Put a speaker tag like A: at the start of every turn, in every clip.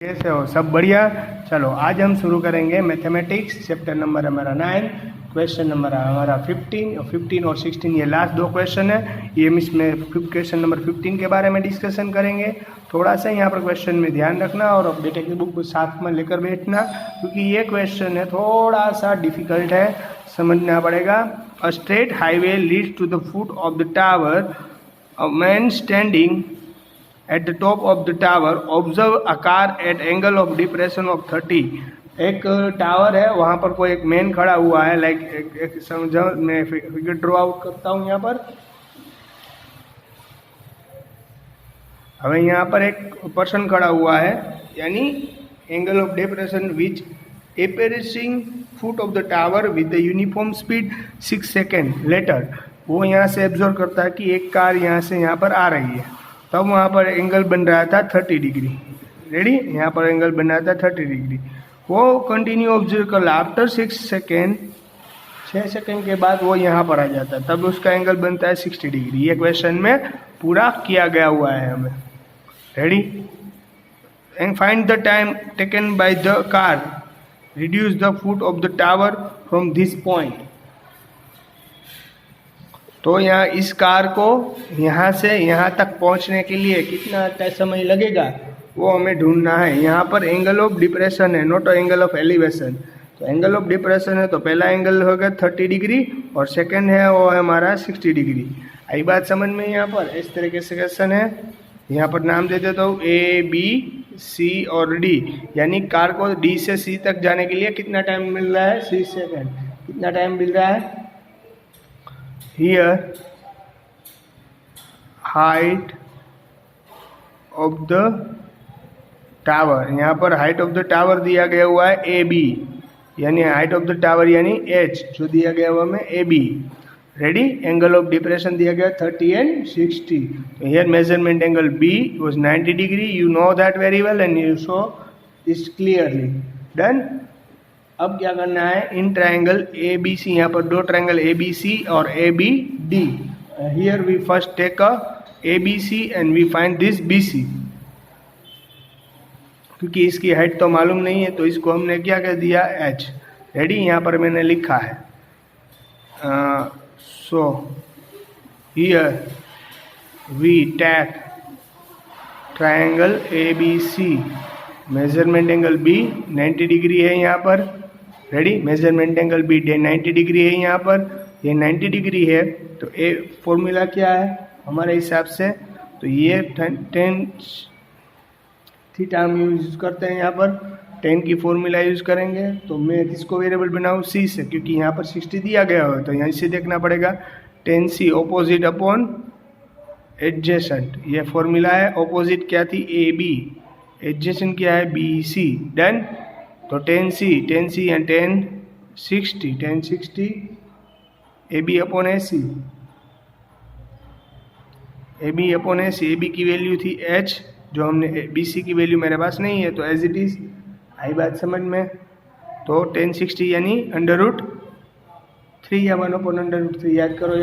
A: कैसे हो? सब बढ़िया। चलो आज हम शुरू करेंगे मैथमेटिक्स चैप्टर नंबर हमारा 9, क्वेश्चन नंबर हमारा 15 और 16। ये लास्ट दो क्वेश्चन है। ये इसमें क्वेश्चन नंबर 15 के बारे में डिस्कशन करेंगे। थोड़ा सा यहाँ पर क्वेश्चन में ध्यान रखना और बेटे की बुक को साथ में लेकर बैठना, क्योंकि ये क्वेश्चन है थोड़ा सा डिफिकल्ट है, समझना पड़ेगा। A straight highway leads to the foot of the tower. A man standing at the top of the tower observe a car at angle of depression of 30। एक टावर है, वहां पर कोई एक मैन खड़ा हुआ है। एक समझो, मैं फिगर ड्रॉ आउट करता हूं यहाँ पर। हमें यहाँ पर एक पर्सन खड़ा हुआ है, यानी angle of depression which approaching foot of the tower with the uniform speed 6 second later. वो यहाँ से एब्जॉर्व करता है कि एक कार यहाँ से यहाँ पर आ रही है, तब वहाँ पर एंगल बन रहा था 30 डिग्री। रेडी, यहाँ पर एंगल बन रहा था 30 डिग्री। वो कंटिन्यू ऑब्जर्व कर, आफ्टर 6 सेकेंड, 6 सेकेंड के बाद वो यहाँ पर आ जाता है, तब उसका एंगल बनता है 60 डिग्री। ये क्वेश्चन में पूरा किया गया हुआ है हमें। Ready, and find the time taken by the car reduce the foot of the tower from this point. तो यहाँ इस कार को यहाँ से यहाँ तक पहुँचने के लिए कितना समय लगेगा वो हमें ढूंढना है। यहाँ पर एंगल ऑफ डिप्रेशन है, नॉट एंगल ऑफ एलिवेशन। तो एंगल ऑफ डिप्रेशन है तो पहला एंगल होगा 30 डिग्री और सेकंड है वो है हमारा 60 डिग्री। आई बात समझ में? यहाँ पर इस तरीके से क्वेश्चन है। यहाँ पर नाम दे देता हूँ A, B, C और D, यानी कार को D से C तक जाने के लिए कितना टाइम मिल रहा है? 6 सेकेंड। कितना टाइम मिल रहा है? Here height of the tower, यहाँ पर हाइट ऑफ द टावर दिया गया हुआ है AB, यानी हाइट ऑफ द टावर यानी H जो दिया गया हुआ है AB। Ready, angle of depression दिया गया 30 and 60। Here measurement angle B was 90 degree. You know that very well and you show this clearly. Done. अब क्या करना है, इन ट्रायंगल ए बी सी, यहाँ पर दो ट्रायंगल ए बी सी और A B D. Here we first take a A B C and we find this B C. क्योंकि इसकी हाइट तो मालूम नहीं है तो इसको हमने क्या कह दिया? एच। रेडी, यहाँ पर मैंने लिखा है so here we take triangle A B C, measurement angle B 90 degree है यहाँ पर। Ready, measurement angle B 90 degree है यहाँ पर, ये 90 डिग्री है। तो ए फॉर्मूला क्या है हमारे हिसाब से? तो ये 10 थीटा हम यूज करते हैं, यहाँ पर 10 की फॉर्मूला यूज करेंगे। तो मैं किसको वेरिएबल बनाऊँ? सी से, क्योंकि यहाँ पर 60 दिया गया हो तो यहाँ से देखना पड़ेगा 10 सी ऑपोजिट अपॉन एडजेसेंट। ये फॉर्मूला है। ऑपोजिट क्या थी? ए बी, एडजेसेंट क्या है? B C. डन। तो 10 C and 10 60 A B upon A C, A B upon A C. A B की वैल्यू थी एच, जो हमने बी सी की वैल्यू मेरे पास नहीं है तो एज इट इज। आई बात समझ में? तो 1060 यानी √3 या 1/√3। याद करो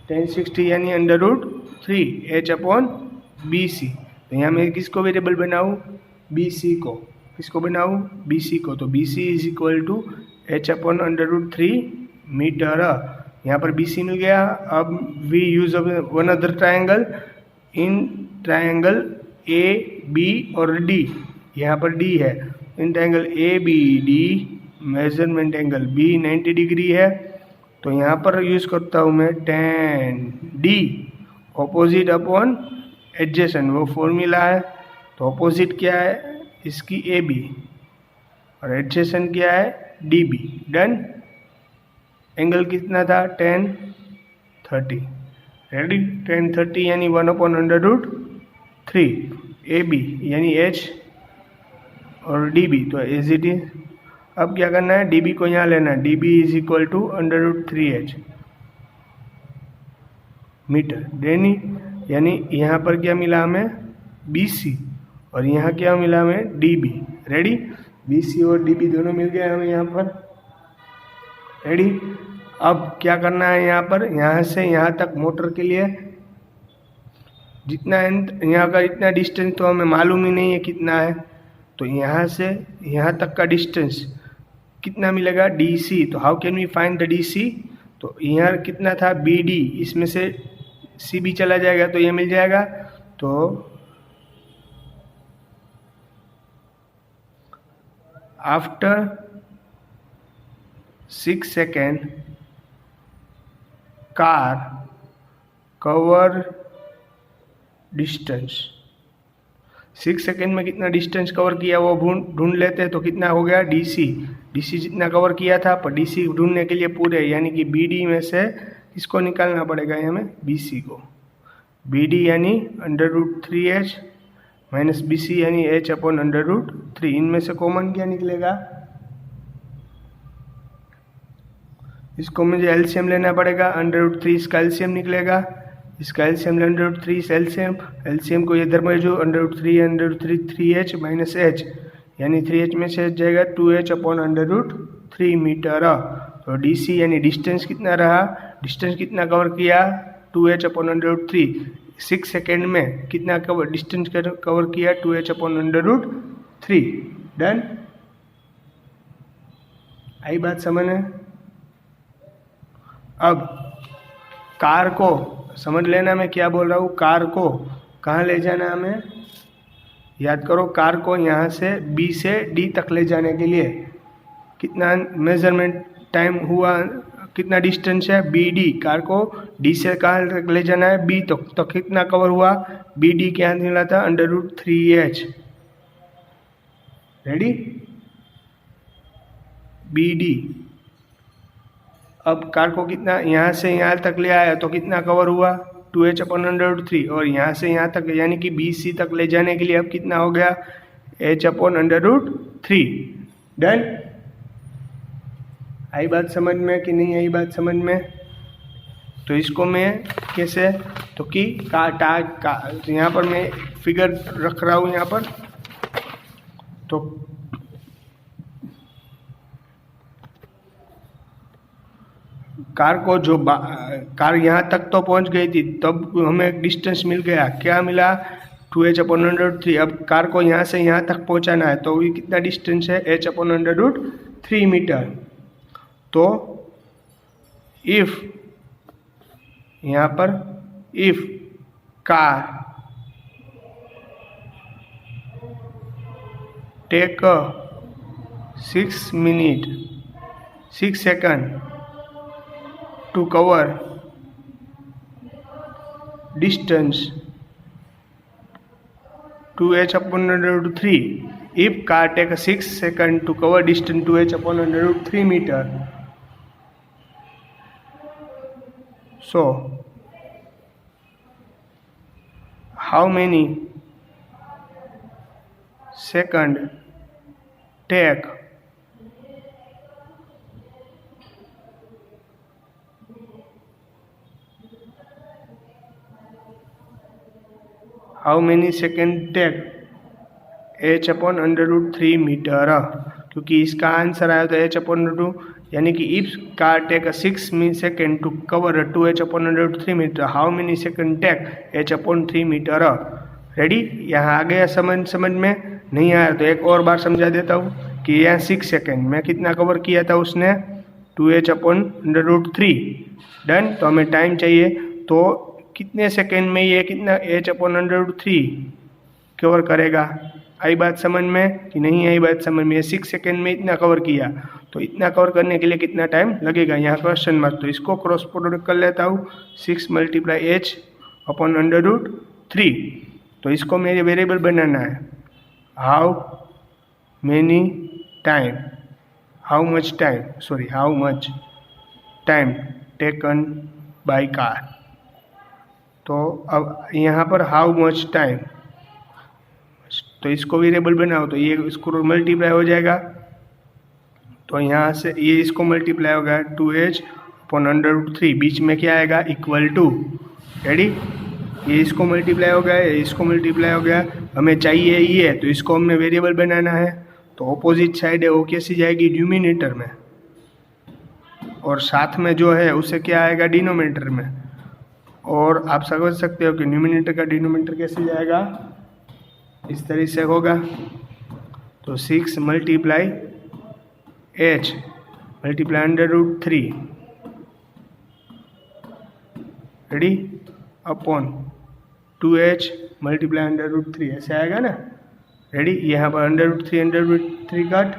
A: 1060 यानी √3 एच अपॉन बी सी। तो यहाँ मैं किसको वेरिएबल बनाऊँ? बी सी को। किसको बनाऊँ? बी सी को। तो B C is equal to H upon √3 metre. यहाँ पर बी सी मिल गया। अब we use one other triangle in triangle A B और डी। यहाँ पर डी है, in triangle A B D measurement angle B 90 degree है। तो यहाँ पर यूज करता हूँ मैं 10 डी, ऑपोजिट अपॉन एडजेसेंट, वो फॉर्मूला है। तो ऑपोजिट क्या है इसकी? ए बी, और एडजेसेंट क्या है? D B. डन। एंगल कितना था? 10 30। रेडी, 10 30 यानी 1/√3 ए बी यानी एच और डी बी। तो एज इट इज। अब क्या करना है? डी बी को यहाँ लेना है। D B is equal to √3h metre. देनी यानी यहाँ पर क्या मिला हमें? बी सी, और यहाँ क्या मिला हमें? D B. Ready, B C और डी बी दोनों मिल गए हमें यहाँ पर। रेडी, अब क्या करना है? यहाँ पर यहाँ से यहाँ तक मोटर के लिए जितना यहाँ का इतना डिस्टेंस तो हमें मालूम ही नहीं है कितना है। तो यहाँ से यहाँ तक का डिस्टेंस कितना मिलेगा, DC। तो how can we find the DC? तो यहाँ कितना था BD, इसमें से CB चला जाएगा तो ये मिल जाएगा। तो after 6 second car cover distance, 6 second में कितना डिस्टेंस कवर किया वो ढूंढ लेते हैं। तो कितना हो गया DC जितना कवर किया था, पर DC ढूंढने के लिए पूरे यानी कि BD में से इसको निकालना पड़ेगा हमें, BC को। BD यानी √3h माइनस BC यानी h/√3। इनमें से कॉमन क्या निकलेगा, इसको मुझे एलसीएम लेना पड़ेगा। √3 इसका एलसीएम निकलेगा, इसका एलसीएम √3 एलसीएम को इधर में जो √3 3h माइनस h यानी 3h में से जाएगा 2h/√3 मीटर। तो DC यानी डिस्टेंस कितना रहा, डिस्टेंस कितना कवर किया 2h/√3। 6 सेकेंड में कितना डिस्टेंस कवर किया 2h/√3। डन, आई बात समझ में? अब कार को समझ लेना, मैं क्या बोल रहा हूँ। कार को कहाँ ले जाना हमें, याद करो। कार को यहाँ से B से D तक ले जाने के लिए कितना मेजरमेंट टाइम हुआ, कितना डिस्टेंस है BD। कार को D से कहाँ तक ले जाना है B तक, तो कितना कवर हुआ BD क्या मिला था √3h। Ready, BD। अब कार को कितना यहाँ से यहाँ तक ले आया तो कितना कवर हुआ 2h/√3। और यहाँ से यहाँ तक यानी कि BC तक ले जाने के लिए अब कितना हो गया h/√3। डन, आई बात समझ में कि नहीं आई बात समझ में? तो इसको मैं कैसे, तो कि यहाँ पर मैं फिगर रख रहा हूँ यहाँ पर। तो कार को जो कार यहाँ तक तो पहुँच गई थी, तब हमें डिस्टेंस मिल गया, क्या मिला 2h/√3। अब कार को यहाँ से यहाँ तक पहुँचाना है तो ये कितना डिस्टेंस है h/√3 मीटर। तो इफ यहाँ पर if car take 6 second to cover distance 2h/√3, if car take 6 seconds to cover distance 2h/√3 meter, so how many second take how many second take h/√3 metre. क्योंकि इसका answer आया तो h/√2 यानी कि if car take 6 second to cover 2h/√3 metre, how many second take h/3 metre. Ready, यहाँ आ गया समझ में? नहीं आया तो एक और बार समझा देता हूँ कि यहाँ 6 सेकेंड में कितना कवर किया था उसने 2h/√3। डन, तो हमें टाइम चाहिए तो कितने सेकेंड में ये कितना h/√3 कवर करेगा। आई बात समझ में कि नहीं आई बात समझ में? 6 सेकेंड में इतना कवर किया तो इतना कवर करने के लिए कितना टाइम लगेगा, यहाँ क्वेश्चन मार्क। तो इसको क्रॉस प्रोडक्ट कर लेता हूँ, 6 × h/√3। तो इसको मेरे वेरिएबल बनाना है, how much time taken by car. तो अब यहाँ पर हाउ मच टाइम, तो इसको वेरिएबल बनाओ तो ये इसको मल्टीप्लाई हो जाएगा। तो यहाँ से ये इसको मल्टीप्लाई होगा 2h/√3, बीच में क्या आएगा इक्वल टू। रेडी, ये इसको मल्टीप्लाई हो गया, ये इसको मल्टीप्लाई हो गया। हमें चाहिए ये, तो इसको हमने वेरिएबल बनाना है। तो ऑपोजिट साइड है वो कैसी जाएगी न्यूमिनेटर में, और साथ में जो है उसे क्या आएगा डिनोमिनेटर में। और आप समझ सकते हो कि न्यूमिनेटर का डिनोमिनेटर कैसे जाएगा, इस तरह से होगा। तो 6 multiply h multiply √3 ready upon 2h multiply √3 ऐसे आएगा ना। रेडी, यहाँ पर √3 कट,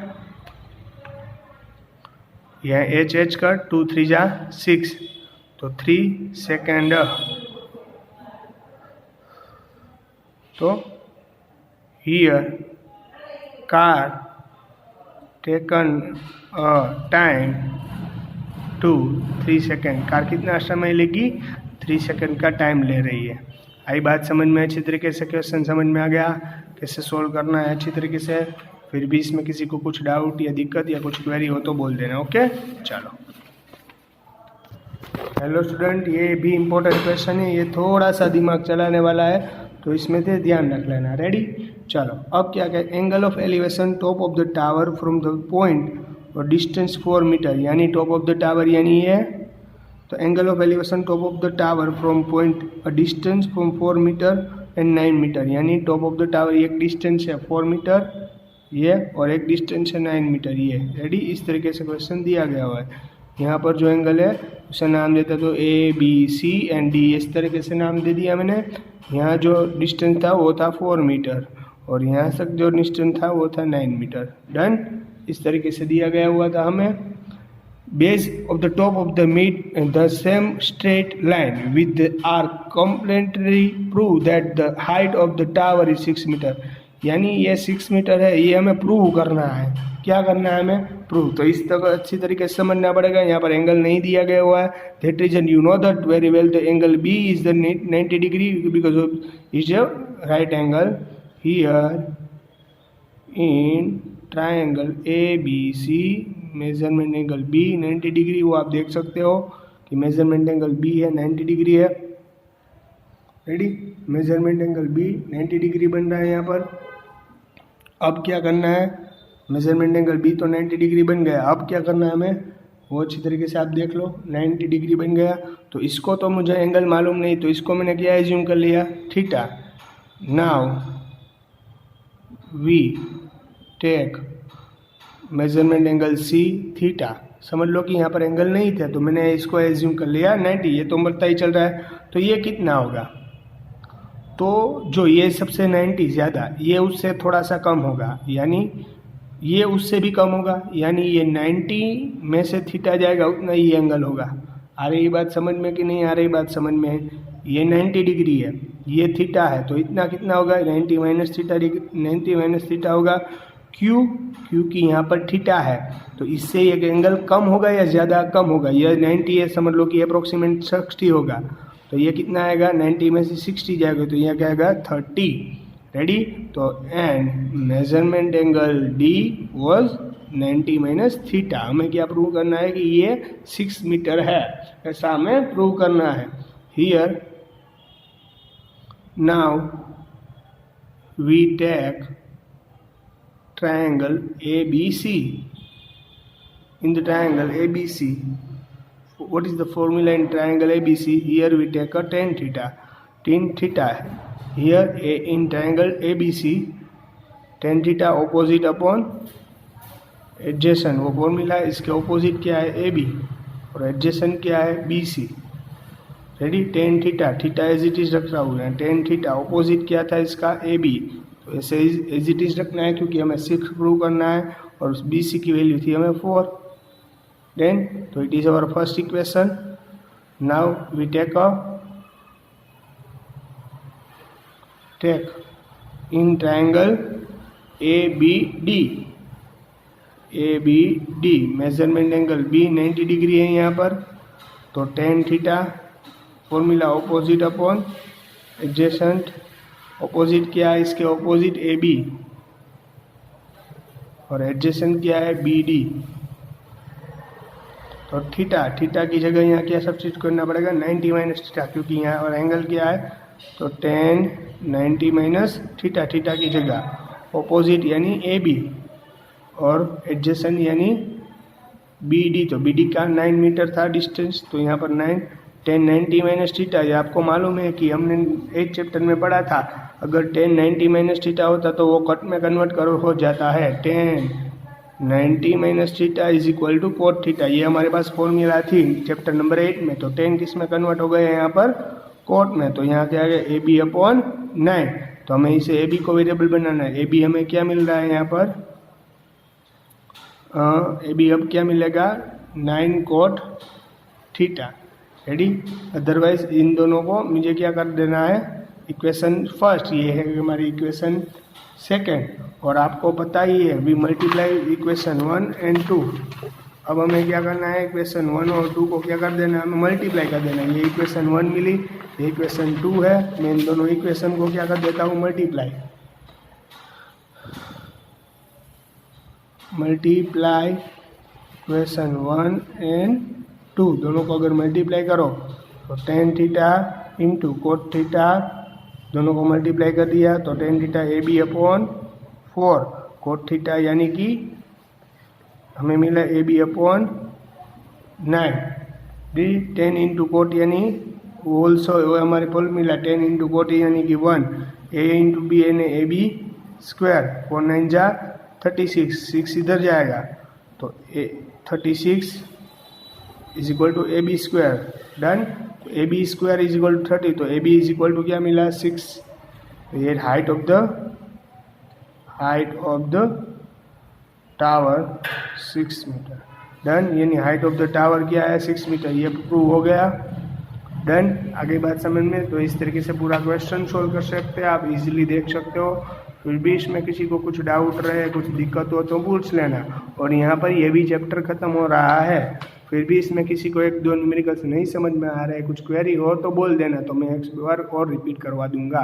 A: यहाँ h कट, 2 3 जा 6 तो 3 सेकेंड। तो here car taken time to 3 second. Car कितना समय लेगी? 3 सेकेंड का टाइम ले रही है। आई बात समझ में? अच्छी तरीके से क्वेश्चन समझ में आ गया कैसे सोल्व करना है अच्छी तरीके से। फिर भी इसमें किसी को कुछ डाउट या दिक्कत या कुछ क्वेरी हो तो बोल देना। ओके, चलो। हेलो स्टूडेंट, ये भी इम्पोर्टेंट क्वेश्चन है, ये थोड़ा सा दिमाग चलाने वाला है, तो इसमें से ध्यान रख लेना। रेडी, चलो। अब क्या कहें? Angle of elevation top of the tower from the point और डिस्टेंस 4 मीटर, यानी टॉप ऑफ द टावर यानी ये। तो angle of elevation top of the tower from point a distance from 4 metre and 9 metre, यानी top of the tower एक डिस्टेंस है 4 metre ये, और एक डिस्टेंस है 9 मीटर ये। रेडी, इस तरीके से क्वेश्चन दिया गया हुआ है। यहाँ पर जो एंगल है उसे नाम देता तो ABC एंड D, इस तरीके से नाम दे दिया मैंने। यहाँ जो डिस्टेंस था वो था 4 मीटर और यहाँ तक जो डिस्टेंस था वो था 9 मीटर। डन, इस तरीके से दिया गया हुआ था हमें। Base of the top of the mid the same straight line with the arc completely prove that the height of the tower is 6 meter, यानी ये 6 मीटर है, ये हमें प्रूव करना है। क्या करना है हमें? प्रूव। तो इस तरह अच्छी तरीके से समझना पड़ेगा। यहाँ पर एंगल नहीं दिया गया हुआ है, that reason you know that very well the angle B is the 90 degree because of is a right angle here in triangle ABC। Measurement angle B 90 degree, वो आप देख सकते हो कि मेजरमेंट एंगल B है 90 डिग्री है। Ready, measurement angle B 90 degree बन रहा है यहाँ पर। अब क्या करना है? मेजरमेंट एंगल B तो 90 डिग्री बन गया, अब क्या करना है हमें वो अच्छी तरीके से आप देख लो। 90 डिग्री बन गया, तो इसको तो मुझे एंगल मालूम नहीं, तो इसको मैंने क्या एज्यूम कर लिया? Theta. Now we take measurement angle C theta. समझ लो कि यहाँ पर एंगल नहीं था तो मैंने इसको एज्यूम कर लिया 90, ये तो बढ़ता ही चल रहा है। तो ये कितना होगा? तो जो ये सबसे 90 ज़्यादा, ये उससे थोड़ा सा कम होगा, यानी ये उससे भी कम होगा, यानी ये 90 में से थीटा जाएगा उतना ही एंगल होगा। आ रही बात समझ में कि नहीं आ रही बात समझ में? ये 90 डिग्री है, ये थीटा है, तो इतना कितना होगा? 90 माइनस थीटा होगा। क्यों? क्योंकि यहाँ पर थीटा है, तो इससे एक एंगल कम होगा या ज़्यादा? कम होगा। यह 90 है, समझ लो कि अप्रोक्सीमेट 60 होगा, तो ये कितना आएगा? 90 में से 60 जाएगा, तो यह क्या आएगा? 30। रेडी, तो and measurement angle D was 90 minus theta. हमें क्या प्रूव करना है? कि ये 6 मीटर है, ऐसा हमें प्रूव करना है। Here now we take triangle ABC. In the triangle ABC, what is the formula in triangle ABC? Here we take a tan theta. Tan theta here in triangle ABC, tan theta opposite upon adjacent, वो formula है। इसके opposite क्या है? AB, और adjacent क्या है? BC। Ready, tan theta, theta as it is रख रहा हूँ यहाँ। टेन थीटा ऑपोजिट क्या था इसका? AB। तो ऐसे एज इट इज रखना है क्योंकि हमें 6 प्रूव करना है और BC की वैल्यू थी हमें 4। देन तो it is our first equation. Now we take in triangle ABD measurement angle B 90 degree है यहाँ पर, तो tan theta formula opposite upon adjacent. Opposite क्या है? इसके ऑपोजिट AB, और एडजेसेंट क्या है? BD। तो थीटा की जगह यहाँ क्या सब्स्टिट्यूट करना पड़ेगा? 90 माइनस थीटा, क्योंकि यहाँ और एंगल क्या है? तो टेन 90 माइनस थीटा की जगह ऑपोजिट यानी AB और एडजेसेंट यानी BD। तो BD का 9 मीटर था डिस्टेंस, तो यहाँ पर 9 10 90 माइनस थीटा। ये आपको मालूम है कि हमने 8 चैप्टर में पढ़ा था अगर tan 90 माइनस थीटा होता तो वो कट में कन्वर्ट करो हो जाता है। tan 90 minus theta is equal to cot theta, ये हमारे पास फॉर्मूला थी चैप्टर नंबर 8 में। तो tan किस में कन्वर्ट हो गया यहाँ पर, कोट में। तो यहाँ क्या आ गया ए बी अपॉन 9। तो हमें इसे ए बी को वेरिएबल बनाना है। ए बी हमें क्या मिल रहा है यहाँ पर, ए बी अब क्या मिलेगा 9 cot theta, ready. Otherwise in दोनों को मुझे क्या कर देना है, इक्वेशन फर्स्ट, ये है हमारी इक्वेशन सेकेंड, और आपको पता ही है वी मल्टीप्लाई इक्वेशन 1 एंड 2। अब हमें क्या करना है, इक्वेशन 1 और 2 को क्या कर देना है, हमें मल्टीप्लाई कर देना है। ये इक्वेशन 1 मिली, ये इक्वेशन 2 है, मैं इन दोनों इक्वेशन को क्या कर देता हूँ, मल्टीप्लाई इक्वेशन 1 एंड 2 दोनों को अगर मल्टीप्लाई करो तो tan theta into cot theta, दोनों को मल्टीप्लाई कर दिया तो tan theta A B upon 4 cot theta, यानी कि हमें मिला A B upon 9 D 10 into cot, यानी ऑल्सो हमारे फॉर्मूला 10 इंटू कोट यानी कि 1 ए इंटू बी यानी ए बी स्क्वायर, 4 9 जा 36, 6 इधर जाएगा तो 36 is equal to A B square, done. A B square is equal to 30, तो A B is equal to क्या मिला 6। तो ये height of the tower 6 metre, done. यानी हाइट ऑफ द टावर क्या है 6 मीटर, ये प्रूव हो गया, डन। आगे बात समझ में, तो इस तरीके से पूरा क्वेश्चन सोल्व कर सकते हैं आप, इजीली देख सकते हो। फिर भी इसमें किसी को कुछ डाउट रहे, कुछ दिक्कत हो तो पूछ लेना। और यहाँ पर ये भी चैप्टर खत्म हो रहा है, फिर भी इसमें किसी को 1 2 न्यूमेरिकल्स नहीं समझ में आ रहा है, कुछ क्वेरी हो तो बोल देना, तो मैं एक बार और रिपीट करवा दूंगा,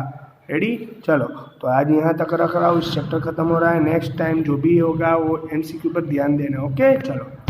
A: रेडी। चलो, तो आज यहाँ तक रख रहा हूँ, इस चैप्टर खत्म हो रहा है। नेक्स्ट टाइम जो भी होगा वो MCQ पर ध्यान देना, ओके। चलो।